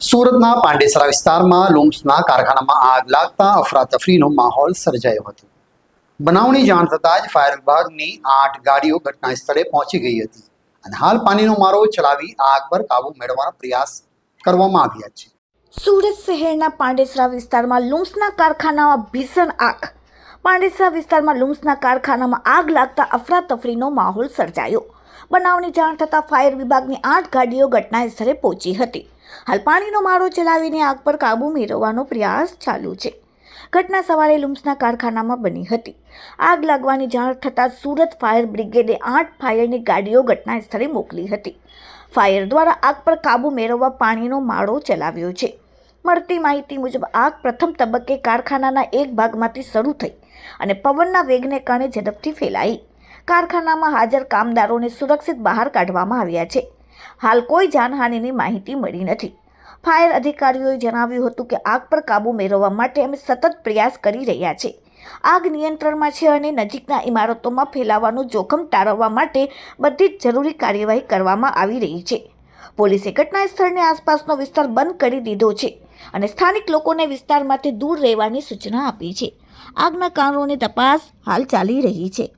સુરતના પાંડેસરા વિસ્તારમાં લુમ્સના કારખાનામાં આગ લાગતા અફરાતફરીનો માહોલ સર્જાયો હતો. બનાવની જાણ થતાં જ ફાયર વિભાગની 8 ગાડીઓ ઘટના સ્થળે પહોંચી ગઈ હતી અને હાલ પાણીનો મારો ચલાવી આગ પર કાબુ મેળવવાનો પ્રયાસ કરવામાં આવ્યા છે. સુરત શહેરના પાંડેસરા વિસ્તારમાં લુમ્સના કારખાનામાં ભીષણ આગ. પાંડેસરા વિસ્તારમાં લુમ્સના કારખાનામાં આગ લાગતા અફરાતફરીનો માહોલ સર્જાયો. બનાવની જાણ થતાં ફાયર વિભાગની 8 ગાડીઓ ઘટના સ્થળે પહોંચી હતી. હાલ પાણીનો મારો ચલાવીને આગ પર કાબૂ મેળવવાનો પ્રયાસ ચાલુ છે. ઘટના સવારે લુમ્સના કારખાનામાં બની હતી. આગ લાગવાની જાણ થતાં સુરત ફાયર બ્રિગેડે 8 ફાયરની ગાડીઓ ઘટના સ્થળે મોકલી હતી. ફાયર દ્વારા આગ પર કાબૂ મેળવવા પાણીનો મારો ચલાવ્યો છે. મળતી માહિતી મુજબ આગ પ્રથમ તબક્કે કારખાનાના એક ભાગમાંથી શરૂ થઈ અને પવનના વેગને કારણે ઝડપથી ફેલાઈ. કારખાનામાં હાજર કામદારોને સુરક્ષિત બહાર કાઢવામાં આવ્યા છે. હાલ કોઈ જાનહાનિની માહિતી મળી નથી. ફાયર અધિકારીઓએ જણાવ્યું હતું કે આગ પર કાબૂ મેળવવા માટે અમે સતત પ્રયાસ કરી રહ્યા છે. આગ નિયંત્રણમાં છે અને નજીકના ઇમારતોમાં ફેલાવાનું જોખમ ટાળવવા માટે બધી જ જરૂરી કાર્યવાહી કરવામાં આવી રહી છે. પોલીસે ઘટના સ્થળની આસપાસનો વિસ્તાર બંધ કરી દીધો છે અને સ્થાનિક લોકોને વિસ્તારમાંથી દૂર રહેવાની સૂચના આપી છે. આગના કારણોની તપાસ હાલ ચાલી રહી છે.